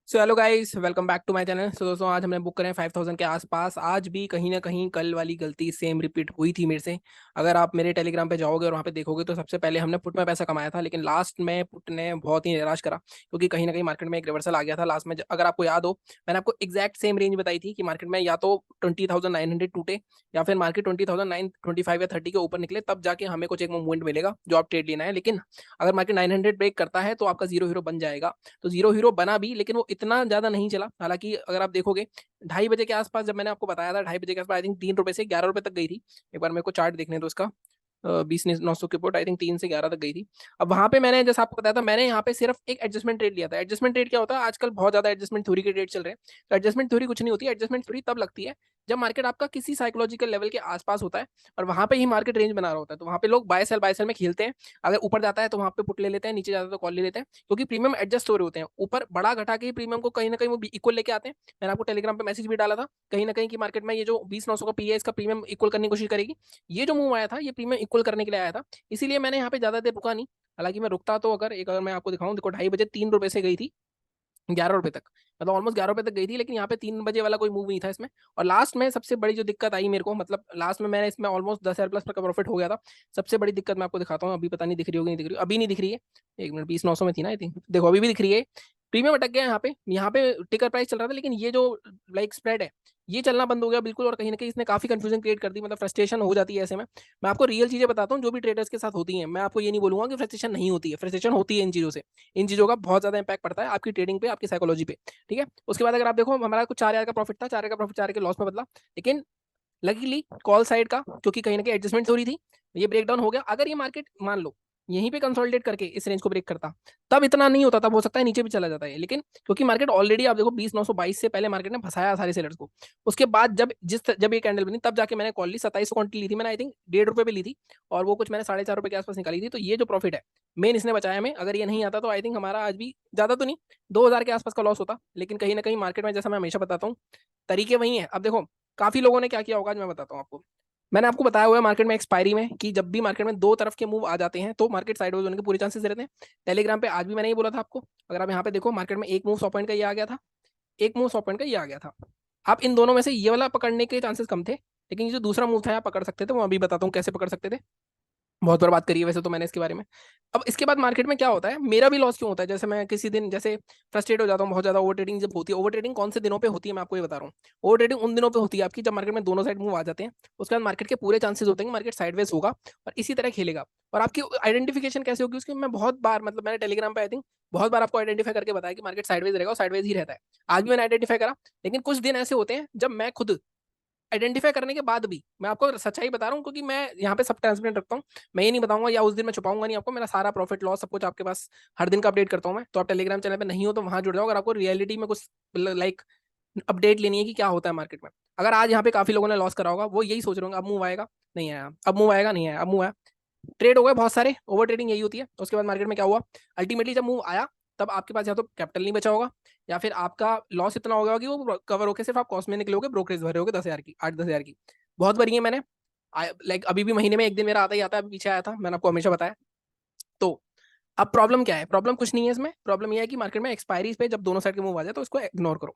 So hello guys, welcome back to my channel. So दोस्तों, आज हमने बुक करें 5000 के आसपास। आज भी कहीं ना कहीं कल वाली गलती सेम रिपीट हुई थी मेरे से। अगर आप मेरे टेलीग्राम पे जाओगे और वहाँ पे देखोगे तो सबसे पहले हमने पुट में पैसा कमाया था, लेकिन लास्ट में पुट ने बहुत ही निराश करा, क्योंकि कहीं ना कहीं मार्केट में एक रिवर्सल आ गया था लास्ट में। अगर आपको याद हो, मैंने आपको एग्जैक्ट सेम रेंज बताई थी कि मार्केट में या तो 20,900 टूटे या फिर मार्केट 20,925 या 30 के ऊपर निकले, तब जाके हमें कुछ एक मूवमेंट मिलेगा जो आप ट्रेड लेना है। लेकिन अगर मार्केट 900 ब्रेक करता है तो आपका जीरो हीरो बन जाएगा। तो जीरो हीरो बना भी, लेकिन वो इतना ज्यादा नहीं चला। हालांकि अगर आप देखोगे 2:30 बजे के आसपास, जब मैंने आपको बताया था 2:30 बजे के आसपास, आई थिंक 3 रुपए से 11 रुपए तक गई थी। एक बार मेरे को चार्ट देखने दो इसका। 20,900 की पुट आई थिंक 3 से 11 तक गई थी। अब वहां पे मैंने जैसा आपको बताया था, मैंने यहाँ पे सिर्फ एक एडजस्टमेंट ट्रेड लिया था। एडजस्टमेंट ट्रेड क्या होता है, आजकल बहुत ज्यादा एडजस्टमेंट थ्योरी के ट्रेड चल रहे हैं। तो एडजस्टमेंट थ्योरी कुछ नहीं होती है। एडजस्टमेंट थ्योरी तब लगती है जब मार्केट आपका किसी साइकोलॉजिकल लेवल के आसपास होता है और वहां पे ही मार्केट रेंज बना रहा होता है। तो वहां पे लोग बाय सेल में खेलते हैं। अगर ऊपर जाता है तो वहां पे पुट ले लेते हैं, नीचे जाता है तो कॉल ले लेते हैं, क्योंकि प्रीमियम एडजस्ट हो रहे होते हैं। ऊपर बड़ा घटा के प्रीमियम को कहीं ना कहीं वो इक्वल लेके आते हैं। मैंने आपको टेलीग्राम पे मैसेज भी डाला था कहीं ना कहीं कि मार्केट में ये जो 20,900 का पी है, इसका प्रीमियम इक्वल करने की कोशिश करेगी। ये जो मूव आया था, ये प्रीमियम इक्वल करने के लिए आया था। इसीलिए मैंने यहाँ पे ज्यादा देर रुका नहीं। हालांकि मैं रुकता तो, अगर मैं आपको दिखाऊं, देखो 2:30 बजे 3 रुपए से गई थी 11 रुपए तक, मतलब ऑलमोस्ट 11 रुपए तक गई थी। लेकिन यहाँ पे 3 बजे वाला कोई मूव नहीं था इसमें। और लास्ट में सबसे बड़ी जो दिक्कत आई मेरे को, मतलब लास्ट में मैंने इसमें ऑलमोस्ट 10,000 प्लस का प्रॉफिट हो गया था। सबसे बड़ी दिक्कत मैं आपको दिखाता हूँ। अभी पता नहीं दिख रही होगी, नहीं दिख रही, अभी नहीं दिख रही है। 1 मिनट, 20,900 में थी ना आई थिंक, देखो अभी भी दिख रही है। प्रीमियम अटक गया यहाँ पे। यहाँ पे टिकर प्राइस चल रहा था, लेकिन ये जो लाइक स्प्रेड है, ये चलना बंद हो गया बिल्कुल। और कहीं ना कहीं इसने काफी कंफ्यूजन क्रिएट कर दी, मतलब फ्रस्ट्रेशन हो जाती है ऐसे में। मैं आपको रियल चीजें बताता हूँ जो भी ट्रेडर्स के साथ होती हैं। मैं आपको ये नहीं बोलूंगा कि फ्रस्ट्रेशन नहीं होती है, फ्रस्ट्रेशन होती है इन चीजों से। इन चीजों का बहुत ज्यादा इंपैक्ट पड़ता है आपकी ट्रेडिंग पे, आपकी साइकोलॉजी पे। ठीक है, उसके बाद अगर आप देखो, हमारा कुछ 4,000 का प्रॉफिट था, 4,000 का प्रॉफिट 4,000 के लॉस में बदला। लेकिन लकीली कॉल साइड का, क्योंकि कहीं ना कहीं एडजस्टमेंट हो रही थी, ये ब्रेक डाउन हो गया। अगर ये मार्केट मान लो यहीं पे कंसोलिडेट करके इस रेंज को ब्रेक करता, तब इतना नहीं होता, तब हो सकता है नीचे भी चला जाता है। लेकिन क्योंकि मार्केट ऑलरेडी, आप देखो 20,922 से पहले मार्केट ने फंसाया सारे सेलर्स को। उसके बाद जब ये कैंडल बनी, तब जाके मैंने कॉल ली। 27 क्वांटिटी ली थी मैंने, आई थिंक 1.5 रुपए पे ली थी। और वो कुछ मैंने 4.5 रुपए के आसपास निकाली थी। तो ये जो प्रॉफिट है, मेन इसने बचाया हमें। अगर ये नहीं आता तो आई थिंक हमारा आज भी ज्यादा तो नहीं, 2,000 के आसपास का लॉस होता। लेकिन कहीं ना कहीं मार्केट में, जैसा मैं हमेशा बताता हूँ, तरीके वही है। अब देखो, काफी लोगों ने क्या किया होगा, आज मैं बताता हूँ आपको। मैंने आपको बताया हुआ है मार्केट में एक्सपायरी में कि जब भी मार्केट में दो तरफ के मूव आ जाते हैं तो मार्केट साइडवेज होने के पूरे चांसेस रहते हैं। टेलीग्राम पे आज भी मैंने ये बोला था आपको। अगर आप यहाँ पे देखो, मार्केट में एक मूव 100 पॉइंट का ये आ गया था, एक मूव 100 पॉइंट का ये आ गया था। आप इन दोनों में से ये वाला पकड़ने के चांसेस कम थे, लेकिन ये जो दूसरा मूव था आप पकड़ सकते थे। वो अभी बताता हूँ कैसे पकड़ सकते थे। बहुत बार बात करी है वैसे तो मैंने इसके बारे में। अब इसके बाद मार्केट में क्या होता है, मेरा भी लॉस क्यों होता है। जैसे मैं किसी दिन जैसे फ्रस्ट्रेट हो जाता हूँ बहुत ज्यादा। ओवर ट्रेडिंग जब होती है, ओवर ट्रेडिंग कौन से दिनों पे होती है मैं आपको ये बता रहा हूँ। ओवर ट्रेडिंग उन दिनों पे होती है आपकी जब मार्केट में दोनों साइड मूव आ जाते हैं। उसके बाद मार्केट के पूरे चांसेस होते हैं कि मार्केट साइडवेज होगा और इसी तरह खेलेगा। और आपकी आइडेंटिफिकेशन कैसे होगी उसकी, मैं बहुत बार, मतलब मैंने टेलीग्राम पे आई थिंक बहुत बार आपको आइडेंटिफाई करके बताया कि मार्केट साइडवेज रहेगा और साइडवेज ही रहता है। आज भी मैंने आइडेंटिफाई करा। लेकिन कुछ दिन ऐसे होते हैं जब मैं खुद आइडेंटिफाई करने के बाद भी, मैं आपको सच्चाई बता रहा हूँ, क्योंकि मैं यहाँ पे सब ट्रांसपेरेंट रखता हूँ। मैं ये नहीं बताऊंगा या उस दिन मैं छुपाऊंगा नहीं आपको। मेरा सारा प्रॉफिट लॉस सब कुछ आपके पास हर दिन का अपडेट करता हूँ मैं। तो आप टेलीग्राम चैनल पे नहीं हो तो वहां जुड़ जाओ, अगर आपको रियलिटी में कुछ लाइक अपडेट लेनी है कि क्या होता है मार्केट में। अगर आज यहाँ पे काफी लोगों ने लॉस करा होगा, वो यही सोच रहे होंगे अब मूव आएगा नहीं आया, अब मूव आएगा नहीं आया, अब मूव आया। ट्रेड हो गए बहुत सारे, ओवर ट्रेडिंग यही होती है। उसके बाद मार्केट में क्या हुआ, अल्टीमेटली जब मूव आया, तब आपके पास या तो कैपिटल नहीं बचा होगा, या फिर आपका लॉस इतना हो गया होगा कि वो कवर होकर सिर्फ आप कॉस्ट में निकलोगे, ब्रोकरेज भरे होगे 10,000 की, 8-10,000 की। बहुत भरी है मैंने। लाइक अभी भी महीने में एक दिन मेरा आता ही आता है। अभी पीछे आया था, मैंने आपको हमेशा बताया। तो अब प्रॉब्लम क्या है, प्रॉब्लम कुछ नहीं है इसमें। प्रॉब्लम यह है कि मार्केट में एक्सपायरीज पे जब दोनों साइड के मूव आ जाए तो इसको इग्नोर करो।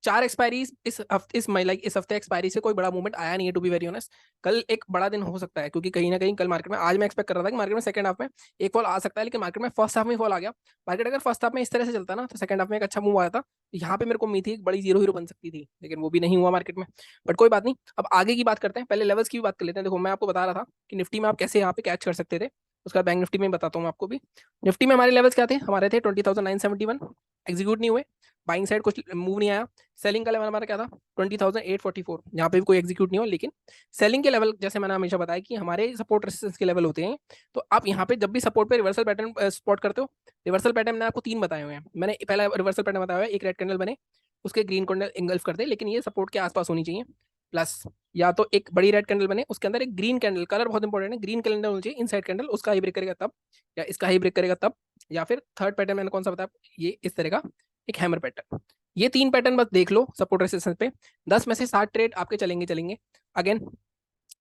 4 एक्सपायरीज इस हफ्ते, इस हफ्ते एक्सपायरी से कोई बड़ा मूवमेंट आया नहीं है टू बी वेरी ऑनेस्ट। कल एक बड़ा दिन हो सकता है, क्योंकि कहीं ना कहीं कल मार्केट में, आज मैं एक्सपेक्ट कर रहा था कि मार्केट में सेकंड हाफ में एक फॉल आ सकता है, लेकिन मार्केट में फर्स्ट हाफ में फॉल आ गया। मार्केट अगर फर्स्ट हाफ में इस तरह से चलता ना तो सेकंड हाफ में एक अच्छा मूव आया था। यहाँ पे मेरे को उम्मीद थी एक बड़ी जीरो हीरो बन सकती थी, लेकिन वो भी नहीं हुआ मार्केट में। बट कोई बात नहीं, अब आगे की बात करते हैं। पहले लेवल्स की भी बात कर लेते हैं। देखो मैं आपको बता रहा था कि निफ्टी में आप कैसे यहाँ पे कैच कर सकते थे। उसके बाद बैंक निफ्टी में बताता हूँ आपको भी। निफ्टी में हमारे लेवल्स क्या थे, हमारे थे 20,971, एग्जीक्यूट नहीं हुए। बाइंग साइड कुछ मूव नहीं आया। सेलिंग का लेवल हमारा क्या था, 20,844, यहाँ पे भी कोई एग्जीक्यूट नहीं हो। लेकिन सेलिंग के लेवल, जैसे मैंने हमेशा बताया कि हमारे सपोर्ट रेसिस्टेंस के लेवल होते हैं। तो आप यहाँ पे जब भी सपोर्ट पे रिवर्सल पैटर्न स्पॉट करते हो, रिवर्सल पैटर्न मैंने आपको 3 बताए हुए हैं। मैंने पहला रिवर्सल पैटर्न बताया हुआ है, एक रेड कैंडल बने, उसके ग्रीन कैंडल इंगल्फ कर दे, लेकिन ये सपोर्ट के आसपास होनी चाहिए। प्लस या तो एक बड़ी रेड कैंडल बने, उसके अंदर एक ग्रीन कैंडल, कलर बहुत इंपॉर्टेंट है, ग्रीन कैंडल होनी चाहिए इनसाइड कैंडल, उसका ही ब्रेक करेगा तब, या इसका ही ब्रेक करेगा तब। या फिर थर्ड पैटर्न मैंने कौन सा बताया, ये इस तरह का एक हैमर पैटर्न। ये 3 पैटर्न बस देख लो सपोर्ट रेसिस्टेंस पे। 10 में से 7 ट्रेड आपके चलेंगे चलेंगे। अगेन,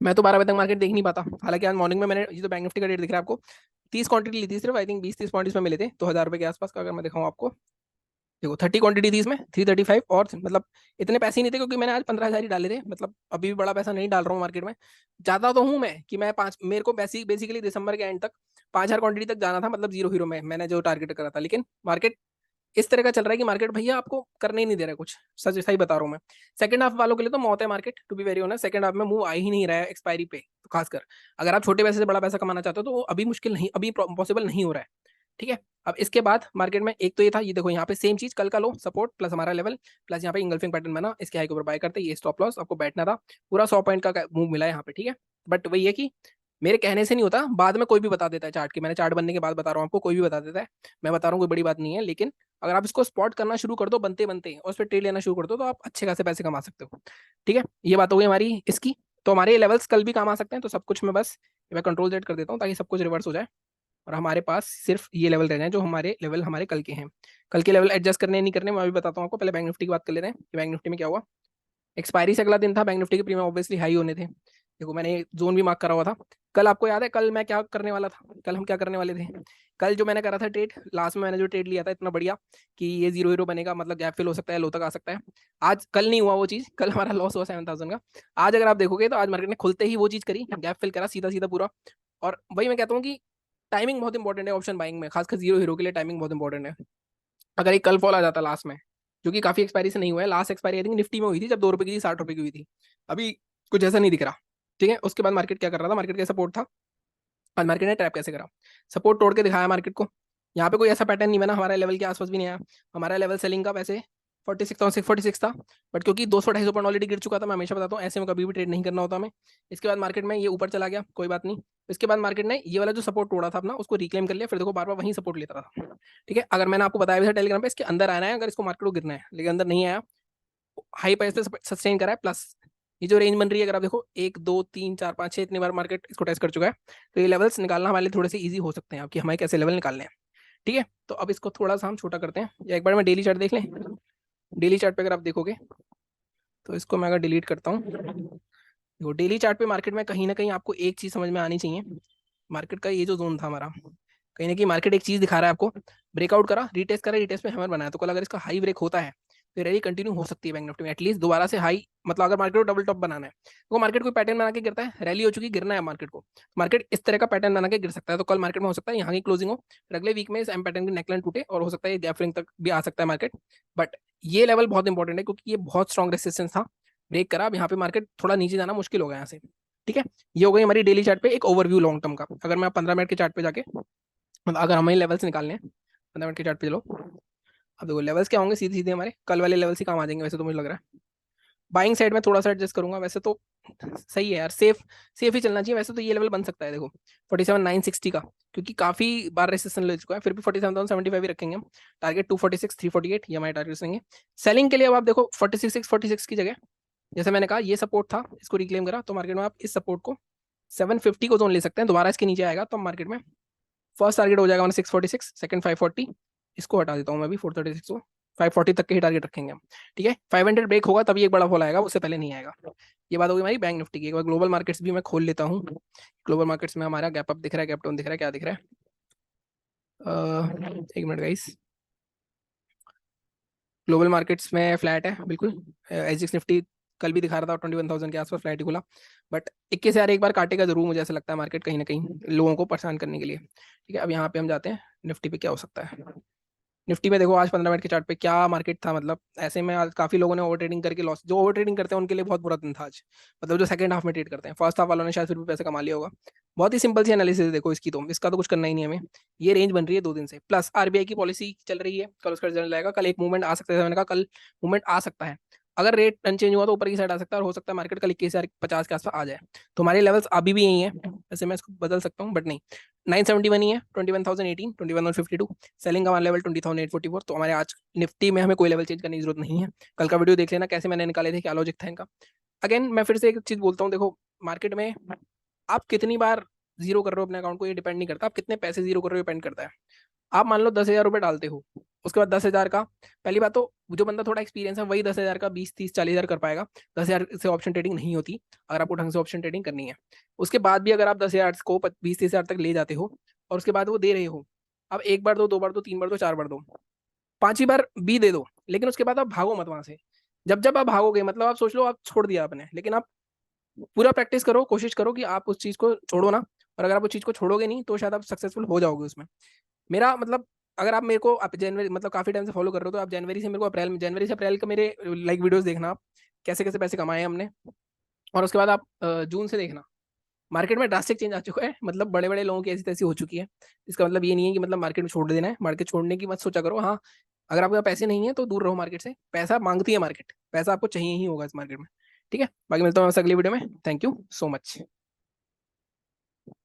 मैं तो 12 बजे तक मार्केट देख नहीं पाता। हालांकि आज मॉर्निंग में मैंने, ये तो बैंक निफ्टी का रेट दिख रहा है आपको, 30 क्वांटिटी ली थी सिर्फ, आई थिंक 20-30 पॉइंट इसमें मिले थे, तो 1,000 रुपए के आसपास का अगर मैं दिखाऊं आपको, देखो 30 क्वांटिटी थी इसमें 335 और मतलब इतने पैसे ही नहीं थे क्योंकि मैंने आज 15,000 ही डाले थे, मतलब अभी भी बड़ा पैसा नहीं डाल रहा हूँ मार्केट में। जाता तो हूँ मैं कि मैं पाँच, मेरे को बेसिकली दिसंबर के एंड तक 5,000 क्वांटिटी तक जाना था, मतलब जीरो हीरो में मैंने जो टारगेट करा था। लेकिन मार्केट इस तरह का चल रहा है कि मार्केट भैया आपको करने ही नहीं दे रहा है कुछ, सच सही बता रहा हूँ मैं। सेकंड हाफ वालों के लिए तो मौत है market, to be very honest. Second half में मूव आ ही नहीं रहा है एक्सपायरी पे, तो खासकर अगर आप छोटे पैसे से बड़ा पैसा कमाना चाहते हो तो वो अभी मुश्किल नहीं, अभी पॉसिबल नहीं हो रहा है। ठीक है, अब इसके बाद मार्केट में एक तो ये था, ये देखो यहाँ पे सेम चीज कल का लो सपोर्ट प्लस हमारा लेवल प्लस यहाँ पे इंगल्फिंग पैटर्न बना, इसके हाई के ऊपर बाय करते, ये स्टॉप लॉस आपको बैठना था। पूरा 100 पॉइंट का मूव मिला है यहाँ पे। ठीक है, बट वही है कि मेरे कहने से नहीं होता, बाद में कोई भी बता देता है चार्ट की, मैंने चार्ट बनने के बाद बता रहा हूँ आपको, कोई भी बता देता है। मैं बता रहा हूँ कोई बड़ी बात नहीं है, लेकिन अगर आप इसको स्पॉट करना शुरू कर दो बनते बनते और उस पर ट्रेड लेना शुरू कर दो तो आप अच्छे खासे पैसे कमा सकते हो। ठीक है, ये बात हो गई हमारी इसकी। तो हमारे लेवल्स कल भी काम आ सकते हैं, तो सब कुछ मैं कंट्रोल जेड कर देता हूँ ताकि सब कुछ रिवर्स हो जाए और हमारे पास सिर्फ ये लेवल रह जाए जो हमारे लेवल हमारे कल के हैं। कल के लेवल एडजस्ट करने नहीं करने मैं अभी बताता हूँ आपको। पहले बैंक निफ्टी की बात कर लेते हैं कि बैंक निफ्टी में क्या हुआ। एक्सपायरी से अगला दिन था, बैंक निफ्टी के प्रीमियम ऑब्वियसली हाई होने थे। देखो मैंने जोन भी मार्क करा हुआ था। कल आपको याद है कल मैं क्या करने वाला था, कल हम क्या करने वाले थे। कल जो मैंने करा था ट्रेड, लास्ट में मैंने जो ट्रेड लिया था इतना बढ़िया कि ये जीरो हीरो बनेगा, मतलब गैप फिल हो सकता है, लो तक आ सकता है। आज कल नहीं हुआ वो चीज़, कल हमारा लॉस हुआ 7,000 का। आज अगर आप देखोगे तो आज मार्केट ने खुलते ही वो चीज़ करी, गैप फिल करा सीधा सीधा पूरा। और वही मैं कहता हूँ कि टाइमिंग बहुत इंपॉर्टेंट है ऑप्शन बाइंग में, खासकर जीरो हीरो के लिए टाइमिंग बहुत इंपॉर्टेंट है। अगर एक कल फॉल आ जाता लास्ट में, जो कि काफी एक्सपायरी से नहीं हुआ है, last expiry I think Nifty में हुई थी जब 2 रुपए की थी, 60 रुपए की हुई थी। अभी कुछ ऐसा नहीं दिख रहा। ठीक है, उसके बाद मार्केट क्या कर रहा था, मार्केट का सपोर्ट था। आज मार्केट ने ट्रैप कैसे करा, सपोर्ट तोड़ के दिखाया मार्केट को। यहाँ पे कोई ऐसा पैटर्न नहीं बना, हमारे लेवल के आसपास भी नहीं आया। हमारा लेवल सेलिंग का वैसे 46,646 था, बट क्योंकि 200-250 पॉइंट ऑलरेडी गिर चुका था, मैं हमेशा बताता हूँ ऐसे में कभी भी ट्रेड नहीं करना होता हमें। इसके बाद मार्केट में ये ऊपर चला गया, कोई बात नहीं। इसके बाद मार्केट ने ये वाला जो सपोर्ट तोड़ा था अपना उसको रिक्लेम कर लिया, फिर देखो बार बार वहीं सपोर्ट लेता था। ठीक है, अगर मैंने आपको बताया भी था टेलीग्राम पे इसके अंदर आना है अगर इसको मार्केट को गिरना है, लेकिन अंदर नहीं आया। हाई प्राइस पे सस्टेन करा है, प्लस ये जो रेंज बन रही है अगर आप देखो 1 2 3 4 5 6 इतनी बार मार्केट इसको टेस्ट कर चुका है, तो ये लेवल्स निकालना हमारे लिए थोड़े से इजी हो सकते हैं आपकी, हमें कैसे लेवल निकालने हैं। ठीक है, तो अब इसको थोड़ा सा हम छोटा करते हैं, या एक बार मैं डेली चार्ट देख लें। डेली चार्ट पे अगर आप देखोगे तो इसको मैं अगर डिलीट करता हूँ, देखो डेली चार्ट पे मार्केट में कहीं ना कहीं आपको एक चीज समझ में आनी चाहिए। मार्केट का ये जो जोन था हमारा, कहीं ना कहीं मार्केट एक चीज दिखा रहा है आपको, ब्रेकआउट करा, रीटेस्ट करा, रीटेस्ट पे हैमर बनाया, तो कल अगर इसका हाई ब्रेक होता है तो रैली कंटिन्यू हो सकती है बैंक निफ्टी में एटलीस्ट दोबारा से हाई, मतलब अगर मार्केट को डबल टॉप बनाना है तो मार्केट कोई पैटर्न बना के गिरता है, रैली हो चुकी गिरना है मार्केट को, मार्केट इस तरह का पैटर्न बना के गिर सकता है। तो कल मार्केट में हो सकता है यहाँ की क्लोजिंग हो, फिर अगले वीक में इस एम पैटर्न की नेकलाइन टूटे और हो सकता है गैप फिलिंग तक भी आ सकता है मार्केट। बट ये लेवल बहुत इंपॉर्टेंट है क्योंकि ये बहुत स्ट्रॉन्ग रेसिस्टेंस था, ब्रेक करा, अब यहाँ पे मार्केट थोड़ा नीचे जाना मुश्किल होगा यहाँ से। ठीक है, ये हो गई हमारी डेली चार्ट पे एक ओवरव्यू लॉन्ग टर्म का। अगर मैं 15 मिनट के चार्ट पे जाके, मतलब अगर हमें लेवल्स निकालने हैं 15 मिनट के चार्ट पे चलो, अब देखो लेवल्स क्या होंगे, सीधे सीधे हमारे कल वाले लेवल्स ही काम आ जाएंगे वैसे तो मुझे लग रहा है। बाइंग साइड में थोड़ा सा एडजस्ट करूंगा, वैसे तो सही है यार, सेफ सेफ ही चलना चाहिए वैसे तो। ये लेवल बन सकता है देखो 47,960 का, क्योंकि काफी बार रेसिस्टेंस ले चुका है, फिर भी 47,075 ही रखेंगे हम। टारगेट 246 348 ये हमारे टारगेट्स रहेंगे। सेलिंग के लिए अब आप देखो 46,646 की जगह, जैसे मैंने कहा ये सपोर्ट था, इसको रिक्लेम करा, तो मार्केट में आप इस सपोर्ट को 750 को जोन ले सकते हैं, दोबारा इसके नीचे आएगा तो मार्केट में फर्स्ट टारगेट हो जाएगा हमारा 646, सेकंड 540, इसको हटा देता हूँ मैं अभी 436 को, 540 तक के ही टारगेट रखेंगे हम। ठीक है, 500 ब्रेक होगा तभी एक बड़ा फॉल आएगा, उससे पहले नहीं आएगा। ये बात होगी हमारी बैंक निफ्टी की। एक बार ग्लोबल मार्केट्स भी मैं खोल लेता हूँ। ग्लोबल मार्केट्स में हमारा गैप अप दिख रहा है, गैप डाउन दिख रहा है, क्या दिख रहा है, एक मिनट गाइस। ग्लोबल मार्केट्स में फ्लैट है बिल्कुल। एसजीएक्स निफ्टी कल भी दिखा रहा था 21,000 के आसपास फ्लैट ही खुला, बट 21,000 एक बार काटेगा जरूर, मुझे ऐसा लगता है मार्केट कहीं ना कहीं लोगों को परेशान करने के लिए। ठीक है, अब यहाँ पे हम जाते हैं निफ्टी पे क्या हो सकता है। निफ्टी में देखो आज 15 मिनट के चार्ट पे क्या मार्केट था, मतलब ऐसे में आज काफी लोगों ने ओवर ट्रेडिंग करके लॉस, जो ओवर ट्रेडिंग करते हैं उनके लिए बहुत बुरा दिन था आज, मतलब जो सेकंड हाफ में ट्रेड करते हैं, फर्स्ट हाफ वालों ने शायद फिर भी पैसे कमा लिया होगा। बहुत ही सिंपल सी एनालिसिस है देखो इसकी, तो इसका तो कुछ करना ही नहीं है हमें। ये रेंज बन रही है 2 दिन से, प्लस आरबीआई की पॉलिसी चल रही है, कल उसका रिजल्ट आएगा, कल एक मूवमेंट आ सकता है, मैंने कहा कल मूवमेंट आ सकता है। अगर रेट अनचेंज हुआ तो ऊपर की साइड आ सकता है और हो सकता है मार्केट कल 21,050 के आसपास आ जाए। तो हमारे लेवल्स अभी भी यही है, वैसे मैं इसको बदल सकता हूँ बट नहीं, 971 ही है, 21,018, 21,152। सेलिंग का वन लेवल 20,844। तो हमारे आज निफ्टी में हमें कोई लेवल चेंज करने की जरूरत नहीं है। कल का वीडियो देख लेना कैसे मैंने निकाले थे, क्या लॉजिक था इनका। अगेन मैं फिर से एक चीज बोलता हूँ, देखो मार्केट में आप कितनी बार जीरो कर रहे हो अपने अकाउंट को, ये डिपेंड नहीं करता, आप कितने पैसे जीरो कर रहे हो डिपेंड करता है। आप मान लो 10,000 रुपये डालते हो, उसके बाद 10,000 का, पहली बात तो जो बंदा थोड़ा एक्सपीरियंस है वही 10,000 का 20 30 40,000 कर पाएगा। 10,000 से ऑप्शन ट्रेडिंग नहीं होती अगर आपको ढंग से ऑप्शन ट्रेडिंग करनी है। उसके बाद भी अगर आप 10,000 को 20 30 हजार तक ले जाते हो और उसके बाद वो दे रहे हो, अब एक बार दो, 2 बार दो, 3 बार दो, 4 बार दो, 5वीं बार बी दे दो, लेकिन उसके बाद आप भागो मत वहां से। जब जब आप भागोगे मतलब आप सोच लो आप छोड़ दिया आपने, लेकिन आप पूरा प्रैक्टिस करो, कोशिश करो कि आप उस चीज को छोड़ो ना। और अगर आप उस चीज को छोड़ोगे नहीं तो शायद आप सक्सेसफुल हो जाओगे उसमें। मेरा मतलब, अगर आप मेरे को आप जनवरी मतलब काफी टाइम से फॉलो कर रहे हो तो आप जनवरी से मेरे को अप्रैल में, जनवरी से अप्रैल का मेरे लाइक वीडियोस देखना आप, कैसे कैसे पैसे कमाए हैं हमने। और उसके बाद आप जून से देखना, मार्केट में ड्रास्टिक चेंज आ चुका है, मतलब बड़े बड़े लोगों की ऐसी तैसी हो चुकी है। इसका मतलब ये नहीं है कि मतलब मार्केट में छोड़ देना है, मार्केट छोड़ने की मत सोचा करो। हाँ, अगर आपके पास पैसे नहीं है तो दूर रहो मार्केट से, पैसा मांगती है मार्केट, पैसा आपको चाहिए ही होगा इस मार्केट में। ठीक है, बाकी मिलता हूँ आपसे अगली वीडियो में। Thank you so much.